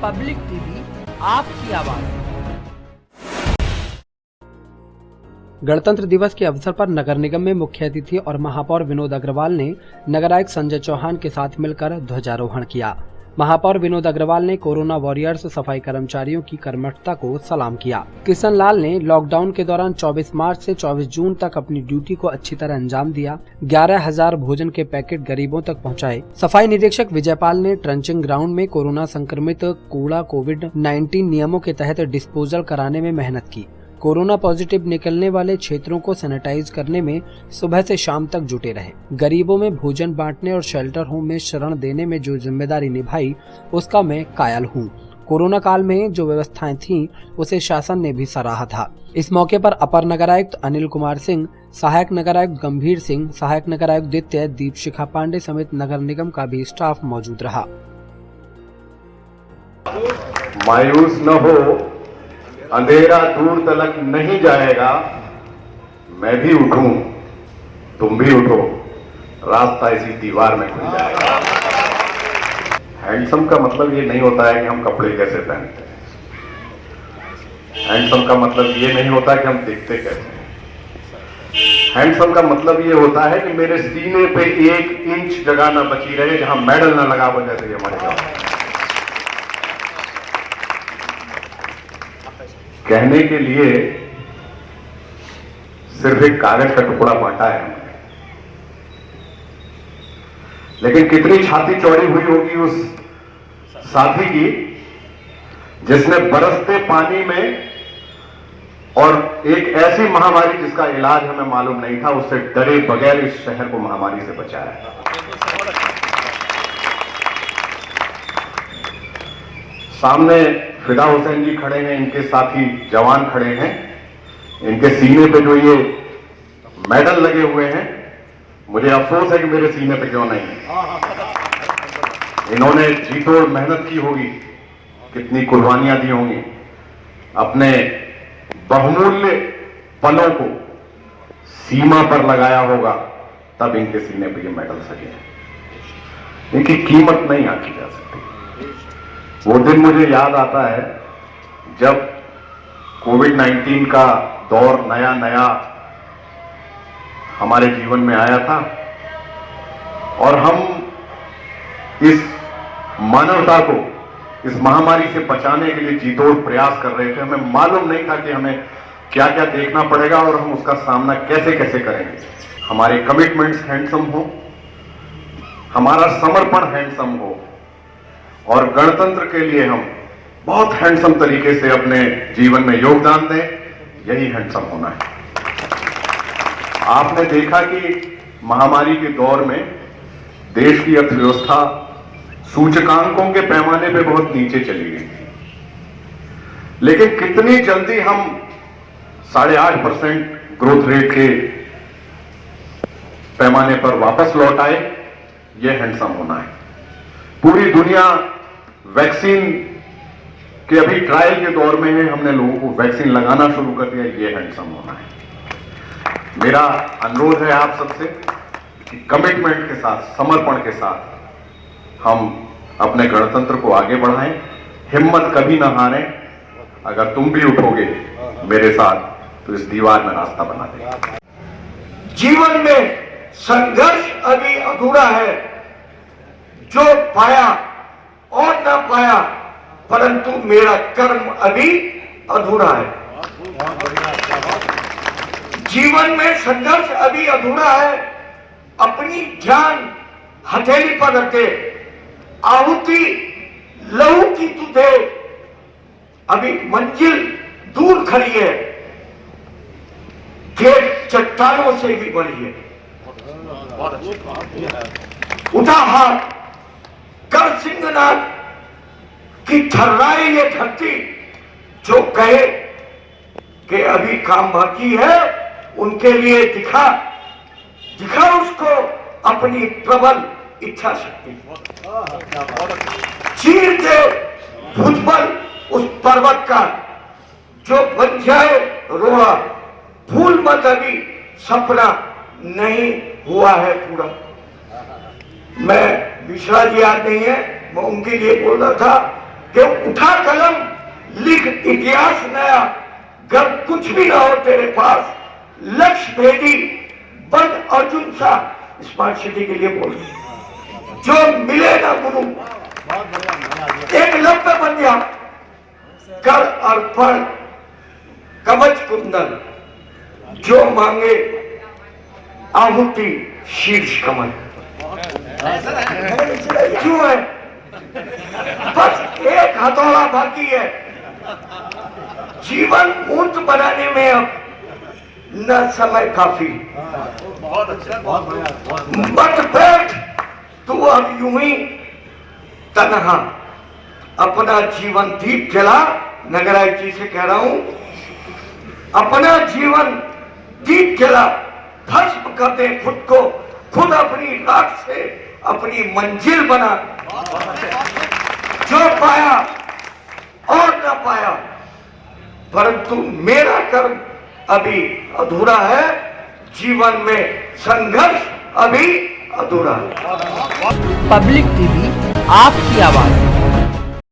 Public TV, आपकी आवाज। गणतंत्र दिवस के अवसर पर नगर निगम में मुख्य अतिथि और महापौर विनोद अग्रवाल ने नगर आयुक्त संजय चौहान के साथ मिलकर ध्वजारोहण किया। महापौर विनोद अग्रवाल ने कोरोना वॉरियर्स सफाई कर्मचारियों की कर्मठता को सलाम किया। किशन लाल ने लॉकडाउन के दौरान 24 मार्च से 24 जून तक अपनी ड्यूटी को अच्छी तरह अंजाम दिया। 11,000 भोजन के पैकेट गरीबों तक पहुंचाए। सफाई निरीक्षक विजयपाल ने ट्रंचिंग ग्राउंड में कोरोना संक्रमित कूड़ा कोविड-19 नियमों के तहत डिस्पोजल कराने में मेहनत की। कोरोना पॉजिटिव निकलने वाले क्षेत्रों को सैनिटाइज करने में सुबह से शाम तक जुटे रहे। गरीबों में भोजन बांटने और शेल्टर होम में शरण देने में जो जिम्मेदारी निभाई उसका मैं कायल हूँ। कोरोना काल में जो व्यवस्थाएं थीं उसे शासन ने भी सराहा था। इस मौके पर अपर नगर आयुक्त अनिल कुमार सिंह, सहायक नगर आयुक्त गंभीर सिंह, सहायक नगर आयुक्त दित्य, दीपशिखा पांडे समेत नगर निगम का भी स्टाफ मौजूद रहा। मायूस न हो, अंधेरा दूर तलक नहीं जाएगा। मैं भी उठूं, तुम भी उठो, रास्ता इसी दीवार में खुल जाएगा। हैंडसम का मतलब ये नहीं होता है कि हम कपड़े कैसे पहनते हैं। हैंडसम का मतलब ये नहीं होता कि हम दिखते कैसे हैं। हैंडसम का मतलब ये होता है कि मेरे सीने पे 1 इंच जगह ना बची रहे जहां मेडल ना लगा हो, जैसे हमारे गांव। कहने के लिए सिर्फ एक कागज का टुकड़ा बांटा है हमने, लेकिन कितनी छाती चौड़ी हुई होगी उस साथी की जिसने बरसते पानी में और एक ऐसी महामारी जिसका इलाज हमें मालूम नहीं था, उससे डरे बगैर इस शहर को महामारी से बचाया। सामने फिदा हुसैन जी खड़े हैं, इनके साथी जवान खड़े हैं। इनके सीने पे जो ये मेडल लगे हुए हैं, मुझे अफसोस है कि मेरे सीने पे क्यों नहीं। इन्होंने जीतोड़ मेहनत की होगी, कितनी कुर्बानियां दी होंगी, अपने बहुमूल्य पलों को सीमा पर लगाया होगा, तब इनके सीने पे ये मेडल सके। इनकी कीमत नहीं आंकी जा सकती। वो दिन मुझे याद आता है जब कोविड-19 का दौर नया नया हमारे जीवन में आया था और हम इस मानवता को इस महामारी से बचाने के लिए जीतोड़ प्रयास कर रहे थे। हमें मालूम नहीं था कि हमें क्या क्या देखना पड़ेगा और हम उसका सामना कैसे कैसे करेंगे। हमारे कमिटमेंट्स हैंडसम हो, हमारा समर्पण हैंडसम हो और गणतंत्र के लिए हम बहुत हैंडसम तरीके से अपने जीवन में योगदान दें, यही हैंडसम होना है। आपने देखा कि महामारी के दौर में देश की अर्थव्यवस्था सूचकांकों के पैमाने पे बहुत नीचे चली गई थी, लेकिन कितनी जल्दी हम 8.5% ग्रोथ रेट के पैमाने पर वापस लौट आए, यह हैंडसम होना है। पूरी दुनिया वैक्सीन के अभी ट्रायल के दौर में है, हमने लोगों को वैक्सीन लगाना शुरू कर दिया, ये हैंडसम होना है। मेरा अनुरोध है आप सबसे कि कमिटमेंट के साथ, समर्पण के साथ हम अपने गणतंत्र को आगे बढ़ाएं, हिम्मत कभी ना हारें। अगर तुम भी उठोगे मेरे साथ तो इस दीवार में रास्ता बना देंगे। जीवन में संघर्ष अभी अधूरा है, जो पाया और ना पाया, परंतु मेरा कर्म अभी अधूरा है। जीवन में संघर्ष अभी अधूरा है। अपनी जान हथेली पर रखे, आहुति लहू की तू दे, अभी मंजिल दूर खड़ी है, खेत चट्टानों से भी बड़ी है। उठा हाथ कर सिंहनाथ की थर्राए ये धरती, जो कहे कि अभी काम बाकी है, उनके लिए दिखा उसको अपनी प्रबल इच्छा शक्ति। चीर दे भुजबल उस पर्वत का, जो बन जाए रोआ। भूल मत अभी सपना नहीं हुआ है पूरा। मैं विश्वा जी याद नहीं है, मैं उनके लिए बोल रहा था कि उठा कलम, लिख इतिहास नया, घर कुछ भी ना हो तेरे पास, लक्ष्य भेदी बन अर्जुन सा। स्मार्ट सिटी के लिए बोल, जो मिले ना गुरु, एक लक्ष्य बन गया, कर अर्पण कवच कुंदन, जो मांगे आहुति शीर्ष कमल। क्यों है? बस एक हथौड़ा बाकी है, जीवन मूर्त बनाने में अब न समय काफी। मत बैठ तू अब यूं ही तन्हा, अपना जीवन दीप जला। नगराज जी से कह रहा हूं, अपना जीवन दीप जला, भस्म कर दे खुद को, खुद अपनी राख से अपनी मंजिल बना। जो पाया और न पाया, परंतु मेरा कर्म अभी अधूरा है, जीवन में संघर्ष अभी अधूरा है। पब्लिक टीवी आपकी आवाज।